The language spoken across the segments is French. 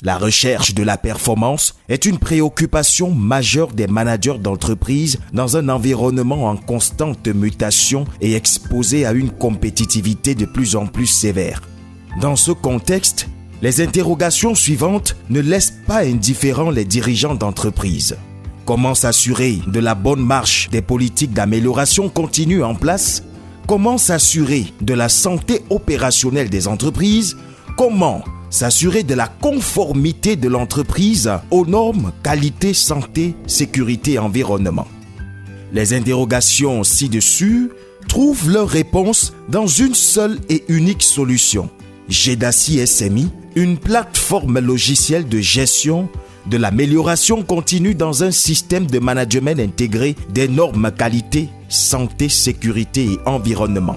La recherche de la performance est une préoccupation majeure des managers d'entreprise dans un environnement en constante mutation et exposé à une compétitivité de plus en plus sévère. Dans ce contexte, les interrogations suivantes ne laissent pas indifférents les dirigeants d'entreprise. Comment s'assurer de la bonne marche des politiques d'amélioration continue en place? Comment s'assurer de la santé opérationnelle des entreprises? Comment s'assurer de la conformité de l'entreprise aux normes qualité, santé, sécurité et environnement? Les interrogations ci-dessus trouvent leur réponse dans une seule et unique solution. Gedaci SMI, une plateforme logicielle de gestion de l'amélioration continue dans un système de management intégré des normes qualité, santé, sécurité et environnement.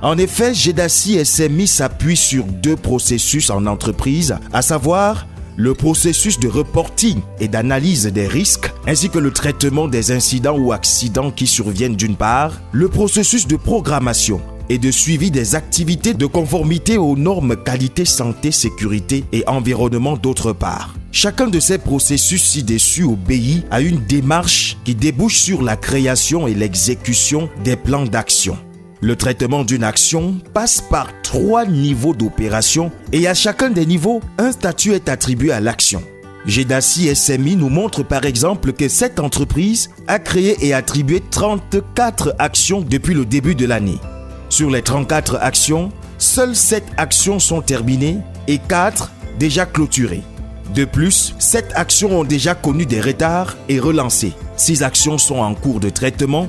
En effet, Gedaci SMI s'appuie sur deux processus en entreprise, à savoir le processus de reporting et d'analyse des risques, ainsi que le traitement des incidents ou accidents qui surviennent d'une part, le processus de programmation et de suivi des activités de conformité aux normes qualité, santé, sécurité et environnement d'autre part. Chacun de ces processus ci-dessus obéit à une démarche qui débouche sur la création et l'exécution des plans d'action. Le traitement d'une action passe par 3 niveaux d'opération et à chacun des niveaux, un statut est attribué à l'action. Gedaci SMI nous montre par exemple que cette entreprise a créé et attribué 34 actions depuis le début de l'année. Sur les 34 actions, seules 7 actions sont terminées et 4 déjà clôturées. De plus, 7 actions ont déjà connu des retards et relancées. 6 actions sont en cours de traitement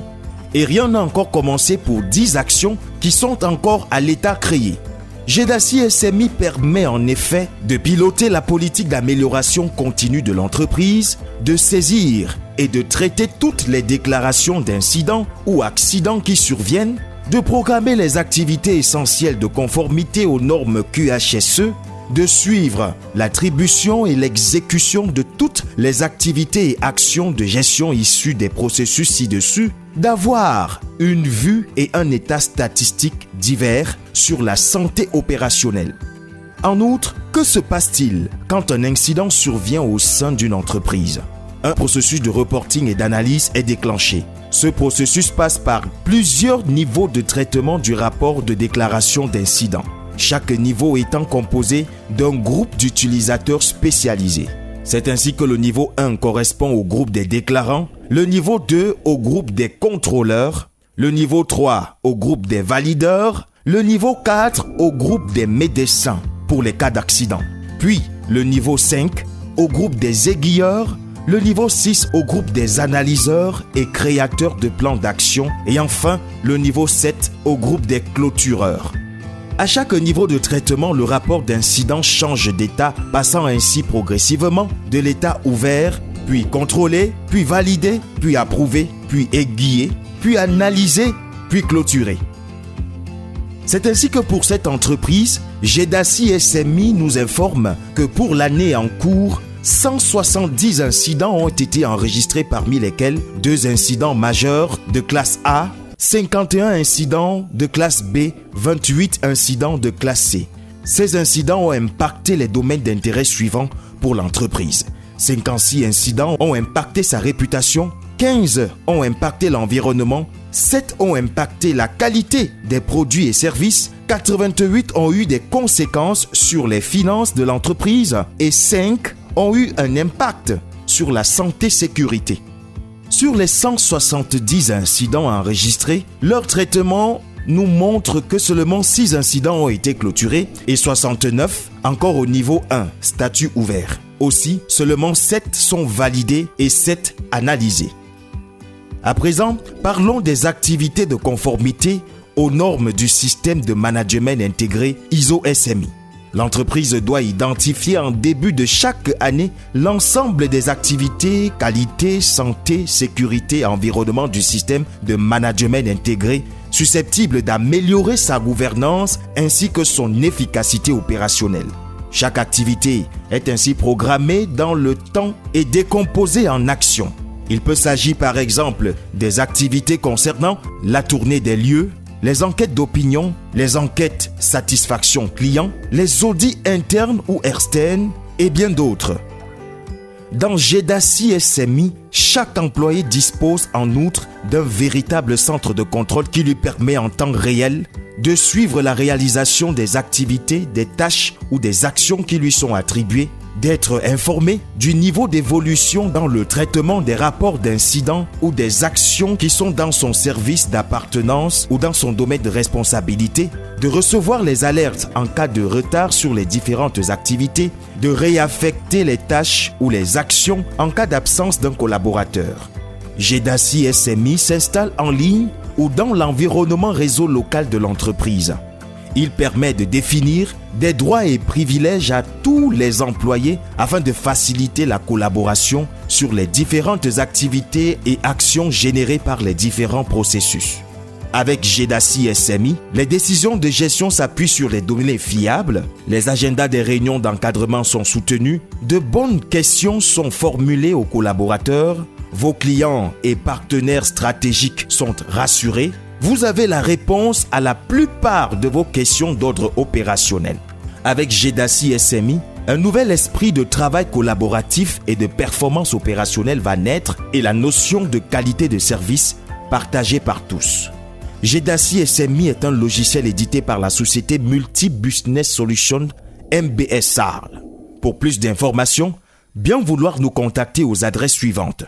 et rien n'a encore commencé pour 10 actions qui sont encore à l'état créé. Gedaci SMI permet en effet de piloter la politique d'amélioration continue de l'entreprise, de saisir et de traiter toutes les déclarations d'incidents ou accidents qui surviennent, de programmer les activités essentielles de conformité aux normes QHSE, de suivre l'attribution et l'exécution de toutes les activités et actions de gestion issues des processus ci-dessus, d'avoir une vue et un état statistique divers sur la santé opérationnelle. En outre, que se passe-t-il quand un incident survient au sein d'une entreprise? Un processus de reporting et d'analyse est déclenché. Ce processus passe par plusieurs niveaux de traitement du rapport de déclaration d'incident. Chaque niveau étant composé d'un groupe d'utilisateurs spécialisés. C'est ainsi que le niveau 1 correspond au groupe des déclarants, le niveau 2 au groupe des contrôleurs, le niveau 3 au groupe des valideurs, le niveau 4 au groupe des médecins pour les cas d'accident, puis le niveau 5 au groupe des aiguilleurs, le niveau 6 au groupe des analyseurs et créateurs de plans d'action et enfin le niveau 7 au groupe des clôtureurs. À chaque niveau de traitement, le rapport d'incident change d'état, passant ainsi progressivement de l'état ouvert, puis contrôlé, puis validé, puis approuvé, puis aiguillé, puis analysé, puis clôturé. C'est ainsi que pour cette entreprise, Gedaci SMI nous informe que pour l'année en cours, 170 incidents ont été enregistrés, parmi lesquels 2 incidents majeurs de classe A, 51 incidents de classe B, 28 incidents de classe C. Ces incidents ont impacté les domaines d'intérêt suivants pour l'entreprise. 56 incidents ont impacté sa réputation, 15 ont impacté l'environnement, 7 ont impacté la qualité des produits et services, 88 ont eu des conséquences sur les finances de l'entreprise et 5 ont eu un impact sur la santé-sécurité. Sur les 170 incidents enregistrés, leur traitement nous montre que seulement 6 incidents ont été clôturés et 69 encore au niveau 1, statut ouvert. Aussi, seulement 7 sont validés et 7 analysés. À présent, parlons des activités de conformité aux normes du système de management intégré ISO SMI. L'entreprise doit identifier en début de chaque année l'ensemble des activités, qualité, santé, sécurité et environnement du système de management intégré susceptibles d'améliorer sa gouvernance ainsi que son efficacité opérationnelle. Chaque activité est ainsi programmée dans le temps et décomposée en actions. Il peut s'agir par exemple des activités concernant la tournée des lieux, les enquêtes d'opinion, les enquêtes satisfaction client, les audits internes ou externes, et bien d'autres. Dans Jedassi SMI, chaque employé dispose en outre d'un véritable centre de contrôle qui lui permet en temps réel de suivre la réalisation des activités, des tâches ou des actions qui lui sont attribuées, d'être informé du niveau d'évolution dans le traitement des rapports d'incidents ou des actions qui sont dans son service d'appartenance ou dans son domaine de responsabilité, de recevoir les alertes en cas de retard sur les différentes activités, de réaffecter les tâches ou les actions en cas d'absence d'un collaborateur. Jedassi SMI s'installe en ligne ou dans l'environnement réseau local de l'entreprise. Il permet de définir des droits et privilèges à tous les employés afin de faciliter la collaboration sur les différentes activités et actions générées par les différents processus. Avec Jedassi SMI, les décisions de gestion s'appuient sur les données fiables, les agendas des réunions d'encadrement sont soutenus, de bonnes questions sont formulées aux collaborateurs, vos clients et partenaires stratégiques sont rassurés, vous avez la réponse à la plupart de vos questions d'ordre opérationnel. Avec Jedassi SMI, un nouvel esprit de travail collaboratif et de performance opérationnelle va naître et la notion de qualité de service partagée par tous. Jedassi SMI est un logiciel édité par la société Multi Business Solutions MBS SARL. Pour plus d'informations, bien vouloir nous contacter aux adresses suivantes: